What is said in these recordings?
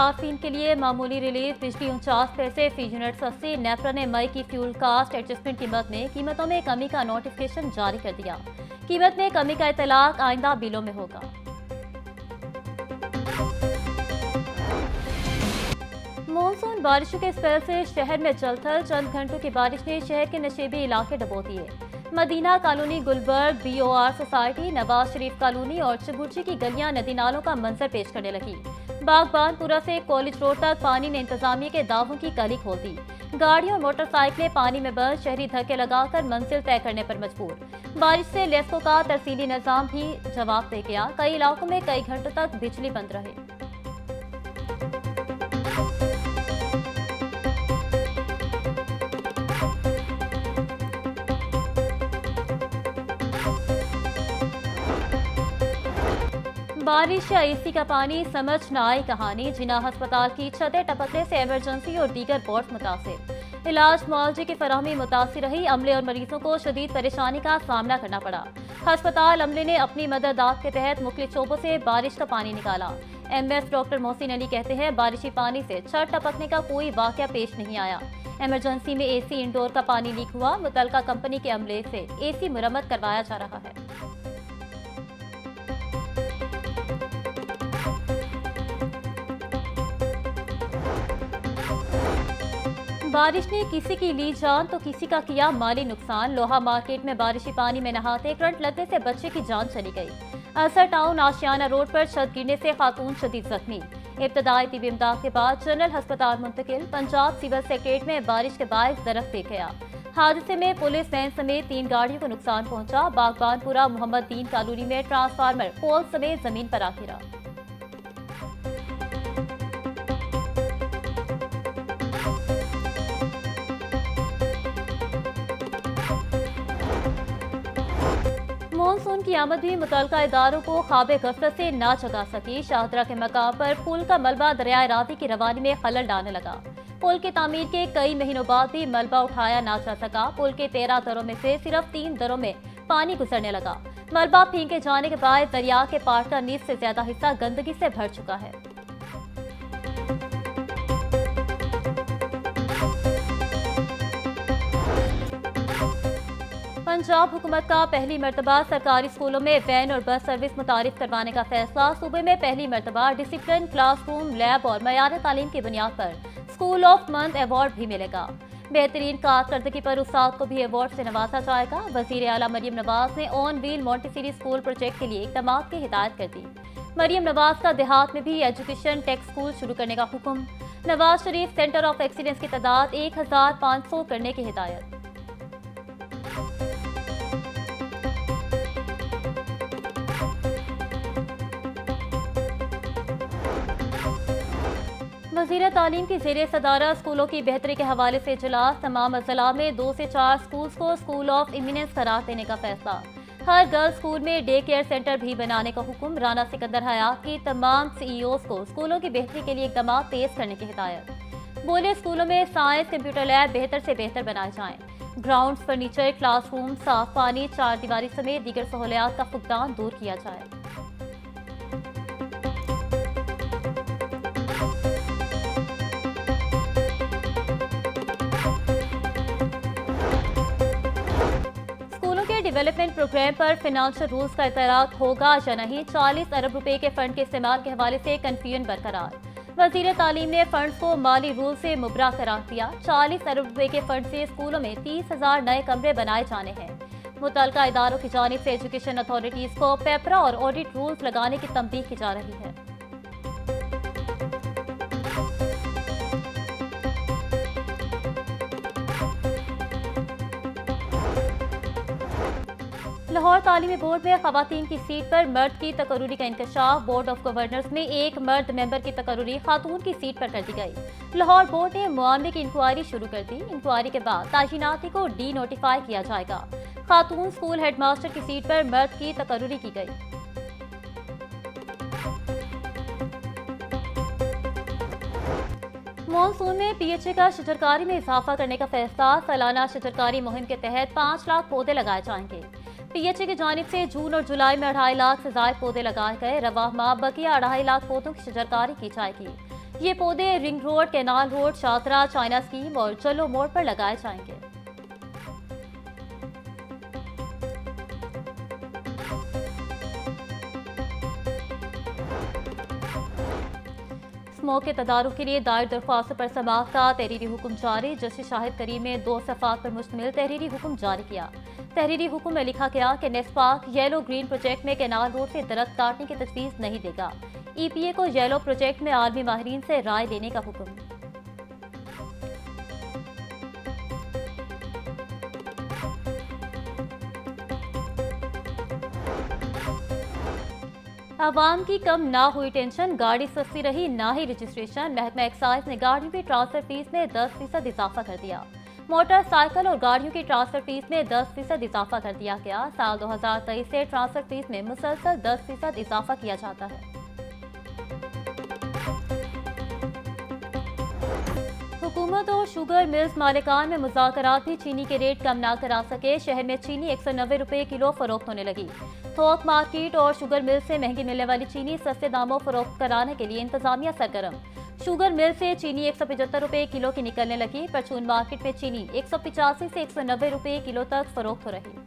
सार्फिन के लिए मामूली रिलीफ, बिजली 49 पैसे फी यूनिट सस्ती। नेफ्रा ने मई की फ्यूल कास्ट एडजस्टमेंट कीमतों में कमी का नोटिफिकेशन जारी कर दिया। कीमत में कमी का इतलाक आइंदा बिलों में होगा। मानसून बारिशों के स्पेल से शहर में जलथल, चंद घंटों की बारिश ने शहर के नशेबी इलाके डबो दिए। Madina colony, Gulberg, BOR society, Nawaz Sharif colony और चबुर्ची की गलियां नदी नालों का मंजर पेश करने लगी। बागबानपुरा से कॉलेज रोड तक पानी ने इंतजामिया के दावों की कली खोल दी। गाड़ियों और मोटरसाइकिलें पानी में बंद, शहरी धक्के लगाकर मंजिल तय करने पर मजबूर। बारिश से लेस्को का तरसीली निजाम भी जवाब दे गया। कई इलाकों में कई घंटों तक बिजली बंद रहे। बारिश या AC का पानी, समझ न आई कहानी। जिना अस्पताल की छतें टपकने से इमरजेंसी और दीगर वार्ड मुतासिर। इलाज मुआवजे की फराहमी मुतासिर रही। अमले और मरीजों को शदीद परेशानी का सामना करना पड़ा। अस्पताल अमले ने अपनी मददात के तहत मुख्तलिफ शोबों से बारिश का पानी निकाला। MS डॉक्टर मोहसिन अली कहते हैं, बारिशी पानी से छत टपकने का कोई वाकया पेश नहीं आया। इमरजेंसी में AC इंडोर का पानी लीक हुआ। मुतलका कंपनी के अमले से AC मुरम्मत करवाया जा रहा है। बारिश ने किसी की ली जान तो किसी का किया माली नुकसान। लोहा मार्केट में बारिशी पानी में नहाते करंट लगने से बच्चे की जान चली गई। असर टाउन आशियाना रोड पर छत गिरने से खातून शदीद जख्मी। इब्तदाई तिबी इमदाद के बाद जनरल अस्पताल मुंतकिल। पंजाब सिविल सेक्रेटरीट में बारिश के बायस दरख्त गिर गया। हादसे में पुलिस वैन समेत 3 गाड़ियों को नुकसान पहुंचा। बागबानपुरा मोहम्मद दीन कॉलोनी में ट्रांसफार्मर पोल समेत जमीन पर आ गिरा। मानसून की आमद भी मुतल्लिका इदारों को ख्वाब गफलत से ना जगा सकी। शाहदरा के मकाम पर पुल का मलबा दरियाए रावी की रवानी में खलल डालने लगा। पुल की तामीर के कई महीनों बाद भी मलबा उठाया ना जा सका। पुल के 13 दरों में से सिर्फ 3 दरों में पानी गुजरने लगा। मलबा फेंके जाने के बाद दरिया के पार का निस्फ से ज्यादा हिस्सा गंदगी से भर चुका है। पंजाब हुकूमत का पहली मरतबा सरकारी स्कूलों में वैन और बस सर्विस मुतारिफ करवाने का फैसला। सूबे में पहली मरतबा डिसिप्लिन, क्लासरूम, लैब और मयार तालीम की बुनियाद पर स्कूल ऑफ मंथ अवार्ड भी मिलेगा। बेहतरीन कारकर्दगी पर उस्ताद को भी अवार्ड से नवाजा जाएगा। वजीर आला मरियम नवाज ने on wheel Montessori school project के लिए इक़दामात की हिदायत कर दी। मरियम नवाज का देहात में भी एजुकेशन टेक स्कूल शुरू करने का हुक्म। Nawaz Sharif centre of excellence की तादाद 1500 करने की हिदायत। वज़ीर तालीम की ज़ेरे सदारत स्कूलों की बेहतरी के हवाले से इजलास। तमाम अज़ला में 2 से 4 स्कूल्स को स्कूल ऑफ इमिनेंस करार देने का फैसला। हर गर्ल्स स्कूल में डे केयर सेंटर भी बनाने का हुक्म। राना सिकंदर हयात की तमाम CEOs को स्कूलों की बेहतरी के लिए इक़दामात तेज करने की हिदायत। बोले, स्कूलों में साइंस कंप्यूटर लैब बेहतर से बेहतर बनाए जाएं। ग्राउंड्स, फर्नीचर, क्लासरूम, साफ पानी, 4 दीवारी समेत दीगर सहूलियात का फुकदान दूर किया जाए। डेवलपमेंट प्रोग्राम पर फाइनेंशियल रूल्स का इतलाक होगा या नहीं। 40 अरब रुपए के फंड के इस्तेमाल के हवाले से कंफ्यूजन बरकरार। वजीर तालीम ने फंड्स को माली रूल से मुबरा करार दिया। 40 अरब रुपए के फंड से स्कूलों में 30,000 नए कमरे बनाए जाने हैं। मुतल्लिका इदारों की जानिब से एजुकेशन अथॉरिटीज को पेपरा और ऑडिट रूल्स लगाने की तंबीह की जा रही है। लाहौर तालीमी बोर्ड में खवातीन की सीट पर मर्द की तकर्रुरी का इंकशाफ। बोर्ड ऑफ गवर्नर्स में एक मर्द मेंबर की तकर्रुरी खातून की सीट पर कर दी गई। लाहौर बोर्ड ने मामले की इंक्वायरी शुरू कर दी। इंक्वायरी के बाद ताशीनाती को डी नोटिफाई किया जाएगा। खातून स्कूल हेडमास्टर की सीट पर मर्द की तकर्रुरी की गई। मानसून में PHA का शजरकारी में इजाफा करने का फैसला। सालाना शजरकारी मुहिम के तहत 5 लाख पौधे लगाए जाएंगे। PHA की जानिब से जून और जुलाई में 2.5 लाख से ज्यादा पौधे लगाए गए। रवाह माह बकिया 2.5 लाख पौधों की शजरकारी की जाएगी। ये पौधे ring road, canal road, Shahdara, China scheme और चलो मोड़ पर लगाए जाएंगे। स्मोक के तदारुक के लिए दायर दरख्वास्तों पर समाअत का तहरीरी हुक्म जारी। जस्टिस शाहिद करीम ने 2 सफ़ात पर मुश्तमिल तहरीरी हुक्म जारी किया। तहरीरी हुक्म में लिखा गया कि नेस्पाक येलो ग्रीन प्रोजेक्ट में कैनाल रोड से दरख्त काटने की तजवीज़ नहीं देगा। EPA को येलो प्रोजेक्ट में आलमी माहिरीन से राय लेने का हुक्म। आवाम की कम ना हुई टेंशन, गाड़ी सस्ती रही ना ही रजिस्ट्रेशन। महकमा एक्साइज ने गाड़ियों की ट्रांसफर फीस में 10% इजाफा कर दिया। मोटरसाइकिल और गाड़ियों की ट्रांसफर फीस में 10% इजाफा कर दिया गया। साल 2023 से ट्रांसफर फीस में मुसलसल 10% इजाफा किया जाता है। हुकूमत और शुगर मिल्स मालिकान में मुज़ाकरात भी चीनी के रेट कम ना करा सके। शहर में चीनी 190 रुपये किलो फरोख्त होने लगी। थोक मार्केट और शुगर मिल से महंगी मिलने वाली चीनी सस्ते दामों फरोख्त कराने के लिए इंतजामिया सरगर्म। शुगर मिल से चीनी 175 रुपये किलो की निकलने लगी। परचून मार्केट में चीनी 185 से 190 रुपये किलो तक फरोख्त हो रही।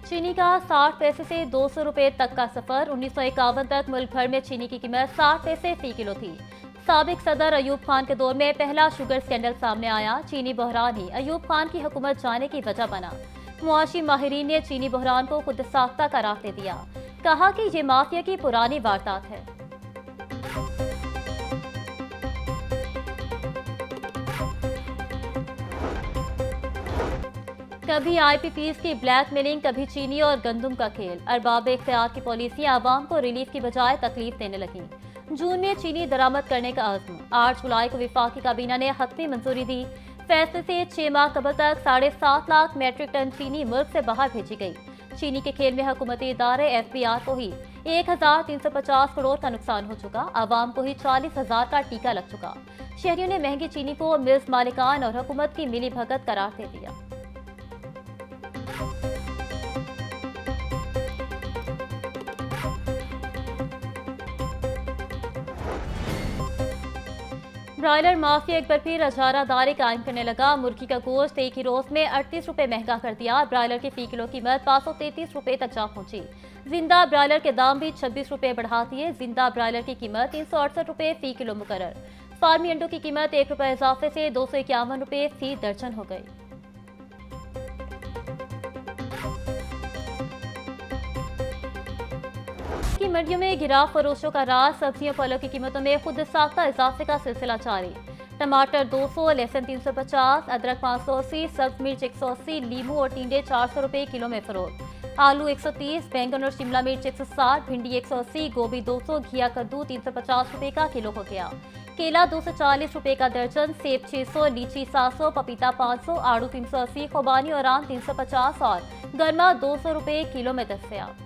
चीनी का 60 पैसे से 200 रुपये तक का सफर। 1951 तक मुल्क भर में चीनी की कीमत 60 पैसे फी किलो थी। साबिक सदर अयूब खान के दौर में पहला शुगर स्कैंडल सामने आया। चीनी बहरान ही अयूब खान की हुकूमत जाने की वजह बना। मुआशी माहिरीन ने चीनी बहरान को खुद साख्ता करार दे दिया। कहा कि ये माफिया की पुरानी वारदात है। कभी IPPs की ब्लैक मेलिंग, कभी चीनी और गंदम का खेल। अरबाब इख्तियार की पॉलिसी आवाम को रिलीफ की बजाय तकलीफ देने लगी। जून में चीनी दरामद करने का अज़्म। 8 जुलाई को वफाकी काबीना ने हतमी मंजूरी दी। फैसले से 6 माह कबल तक 7.5 लाख मैट्रिक टन चीनी मुल्क से बाहर भेजी गई। चीनी के खेल में हुकूमती इदारे FBR को ही 1350 करोड़ का नुकसान हो चुका। आवाम को ही 40,000 का टीका लग चुका। शहरियों ने महंगी चीनी को मिल्स मालिकान और हुकूमत की मिली भगत करार दे दिया। ब्रायलर माफिया एक बार फिर इजारादारी कायम करने लगा। मुर्गी का गोश्त एक ही रोज में 38 रुपये महंगा कर दिया। ब्रायलर की फी किलो कीमत 533 रुपये तक जा पहुंची। जिंदा ब्रायलर के दाम भी 26 रुपये बढ़ा दिए। जिंदा ब्रायलर की कीमत 368 रुपये फी किलो मुकर्रर। फार्मी अंडों की कीमत 1 रुपये इजाफे से 251 रुपये फी दर्जन हो गई। की मंडियों में गिराव फरोशों का राज। सब्जियों फलों की कीमतों में खुद साख्ता इजाफे का सिलसिला जारी। टमाटर 200, लहसुन 350, अदरक 580, सब्ज मिर्च 180, लीमू और टिंडे 400 रुपये किलो में फरोख्त। आलू 130, बैंगन और शिमला मिर्च 160, भिंडी 180, गोभी 200, घिया कद्दू 350 रुपये का किलो हो गया। केला 240 रुपये का दर्जन, सेब 600, लीची 700, पपीता 500, आड़ू 380, खुबानी और आम 350 और गर्मा 200 रुपये किलो में दस्तयाब।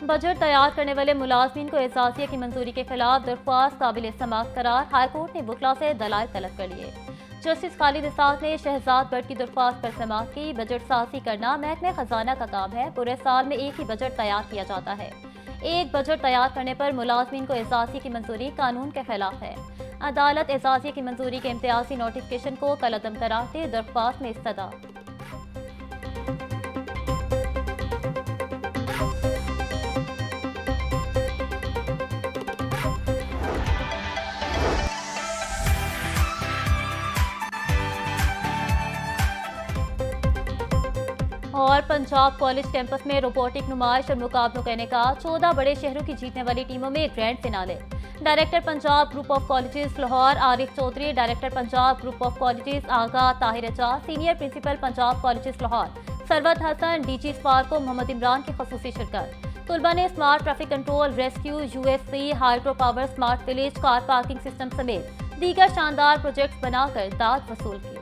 बजट तैयार करने वाले मुलाजमीन को एजाजिया की मंजूरी के खिलाफ दरख्वास्त काबिल समाअत करार। हाईकोर्ट ने वकला से दलाइल तलब कर लिए। जस्टिस खालिद इसाक ने शहजाद बट की दरख्वास्त पर समाअत की। बजट साजी करना महकमे खजाना का काम है। पूरे साल में एक ही बजट तैयार किया जाता है। एक बजट तैयार करने पर मुलाजमीन को एजाजिया की मंजूरी कानून के खिलाफ है। अदालत एजाजिया की मंजूरी के इम्तियाजी नोटिफिकेशन को कलअदम करार दे। दरख्वास्त में इस्तदा। और पंजाब कॉलेज कैंपस में रोबोटिक नुमाइश और मुकाबलों का इनेकाद। 14 बड़े शहरों की जीतने वाली टीमों में grand finale. Director Punjab group of colleges Lahore Arif Chaudhry, director Punjab group of colleges Agha Tahir Ejaz, senior principal Punjab colleges Lahore Sarwat Hasan, DG Suparco Mohammad Imran की खसूसी शिरकत। तुलबा ने smart traffic control, rescue, USC, hydro power, smart village, car parking system समेत दीगर शानदार प्रोजेक्ट्स बनाकर दाद वसूल की।